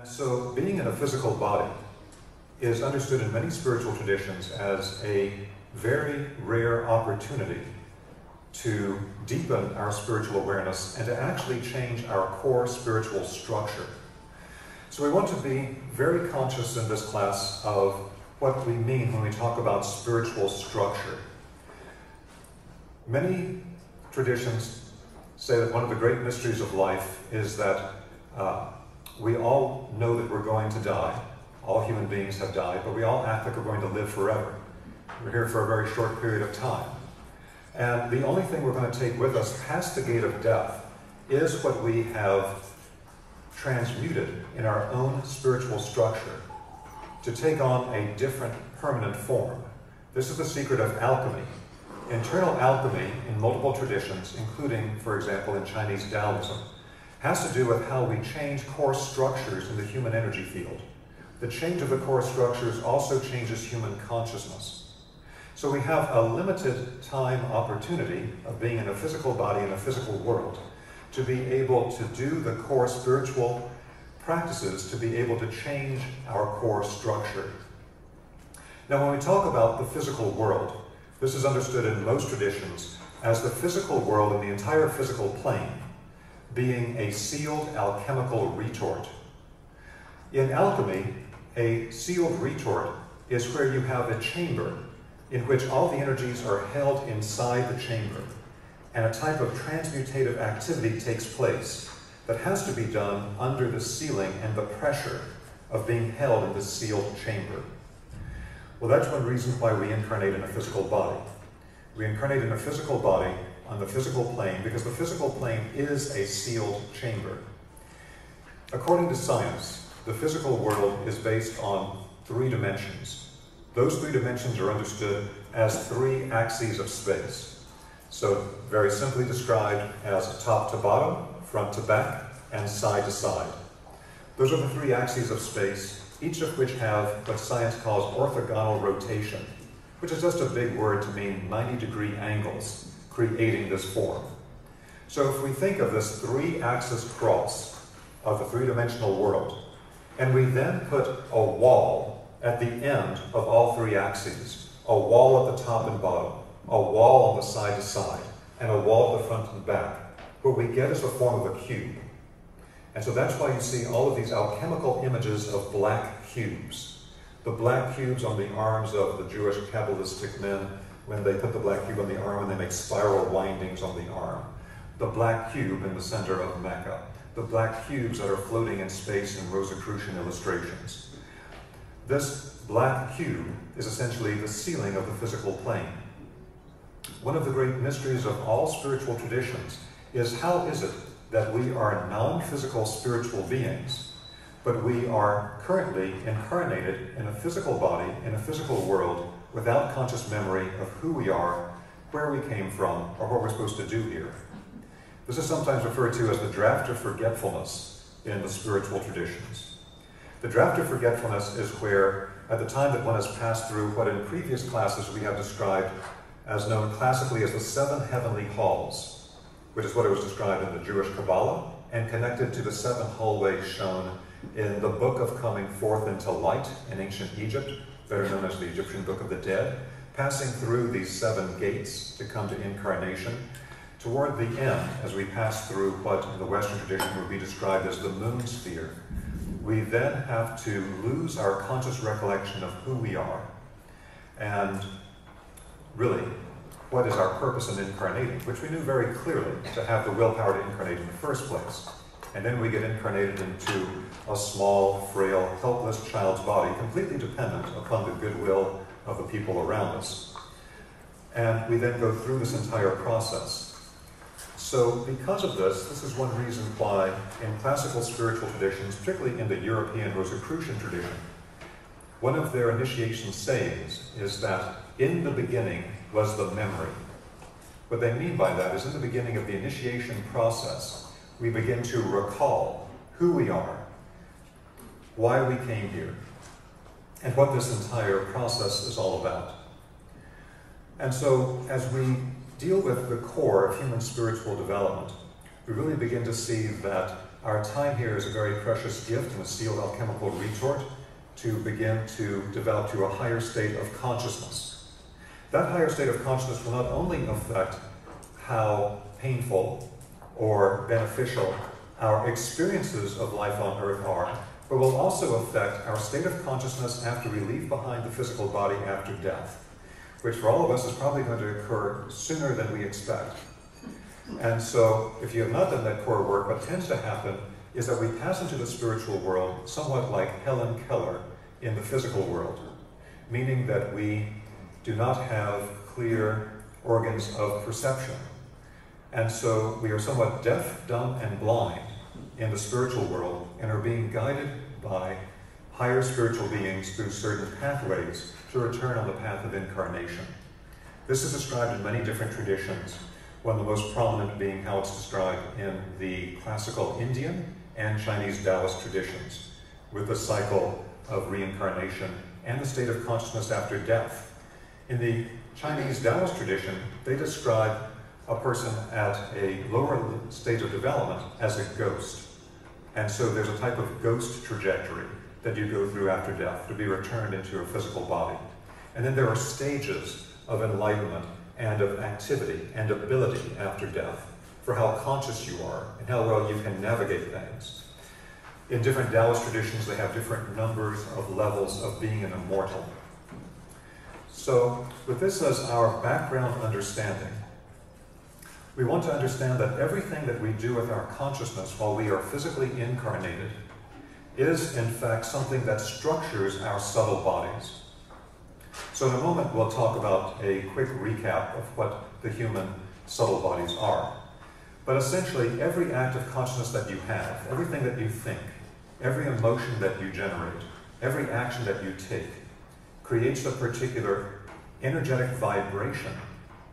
So being in a physical body is understood in many spiritual traditions as a very rare opportunity to deepen our spiritual awareness and to actually change our core spiritual structure. So we want to be very conscious in this class of what we mean when we talk about spiritual structure. Many traditions say that one of the great mysteries of life is that we all know that we're going to die. All human beings have died, but we all act like we're going to live forever. We're here for a very short period of time. And the only thing we're going to take with us past the gate of death is what we have transmuted in our own spiritual structure to take on a different permanent form. This is the secret of alchemy. Internal alchemy in multiple traditions, including, for example, in Chinese Taoism, has to do with how we change core structures in the human energy field. The change of the core structures also changes human consciousness. So we have a limited time opportunity of being in a physical body in a physical world to be able to do the core spiritual practices, to be able to change our core structure. Now, when we talk about the physical world, this is understood in most traditions as the physical world and the entire physical plane being a sealed alchemical retort. In alchemy, a sealed retort is where you have a chamber in which all the energies are held inside the chamber, and a type of transmutative activity takes place that has to be done under the sealing and the pressure of being held in the sealed chamber. Well, that's one reason why we incarnate in a physical body. We incarnate in a physical body on the physical plane because the physical plane is a sealed chamber. According to science, the physical world is based on 3 dimensions. Those 3 dimensions are understood as 3 axes of space. So very simply described as top to bottom, front to back, and side to side. Those are the 3 axes of space, each of which have what science calls orthogonal rotation, which is just a big word to mean 90-degree angles, creating this form. So if we think of this 3-axis cross of the 3-dimensional world, and we then put a wall at the end of all 3 axes, a wall at the top and bottom, a wall on the side to side, and a wall at the front and back, what we get is a form of a cube. And so that's why you see all of these alchemical images of black cubes. The black cubes on the arms of the Jewish Kabbalistic men, when they put the black cube on the arm and they make spiral windings on the arm. The black cube in the center of Mecca. The black cubes that are floating in space in Rosicrucian illustrations. This black cube is essentially the ceiling of the physical plane. One of the great mysteries of all spiritual traditions is how is it that we are non-physical spiritual beings, but we are currently incarnated in a physical body, in a physical world, without conscious memory of who we are, where we came from, or what we're supposed to do here. This is sometimes referred to as the draft of forgetfulness in the spiritual traditions. The draft of forgetfulness is where, at the time that one has passed through what in previous classes we have described as known classically as the 7 heavenly halls, which is what it was described in the Jewish Kabbalah, and connected to the 7 hallways shown in the Book of Coming Forth into Light in ancient Egypt, better known as the Egyptian Book of the Dead, passing through these 7 gates to come to incarnation. Toward the end, as we pass through what in the Western tradition would be described as the moon sphere, we then have to lose our conscious recollection of who we are and really what is our purpose in incarnating, which we knew very clearly to have the willpower to incarnate in the first place. And then we get incarnated into a small, frail, helpless child's body, completely dependent upon the goodwill of the people around us. And we then go through this entire process. So because of this, this is one reason why in classical spiritual traditions, particularly in the European Rosicrucian tradition, one of their initiation sayings is that in the beginning was the memory. What they mean by that is in the beginning of the initiation process, we begin to recall who we are, why we came here, and what this entire process is all about. And so as we deal with the core of human spiritual development, we really begin to see that our time here is a very precious gift and a sealed alchemical retort to begin to develop to a higher state of consciousness. That higher state of consciousness will not only affect how painful or beneficial our experiences of life on Earth are, but will also affect our state of consciousness after we leave behind the physical body after death, which for all of us is probably going to occur sooner than we expect. And so, if you have not done that core work, what tends to happen is that we pass into the spiritual world somewhat like Helen Keller in the physical world, meaning that we do not have clear organs of perception. And so we are somewhat deaf, dumb, and blind in the spiritual world and are being guided by higher spiritual beings through certain pathways to return on the path of incarnation. This is described in many different traditions, one of the most prominent being how it's described in the classical Indian and Chinese Taoist traditions, with the cycle of reincarnation and the state of consciousness after death. In the Chinese Taoist tradition, they describe a person at a lower stage of development as a ghost. And so there's a type of ghost trajectory that you go through after death to be returned into a physical body. And then there are stages of enlightenment and of activity and ability after death for how conscious you are and how well you can navigate things. In different Taoist traditions, they have different numbers of levels of being an immortal. So, with this as our background understanding, we want to understand that everything that we do with our consciousness while we are physically incarnated is, in fact, something that structures our subtle bodies. So in a moment, we'll talk about a quick recap of what the human subtle bodies are. But essentially, every act of consciousness that you have, everything that you think, every emotion that you generate, every action that you take, creates a particular energetic vibration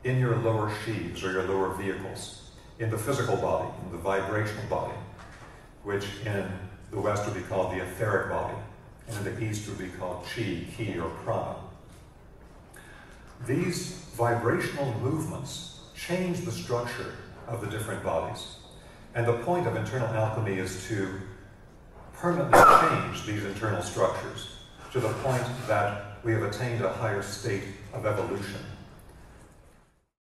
in your lower sheaths or your lower vehicles, in the physical body, in the vibrational body, which in the West would be called the etheric body, and in the East would be called chi, ki, or prana. These vibrational movements change the structure of the different bodies. And the point of internal alchemy is to permanently change these internal structures to the point that we have attained a higher state of evolution.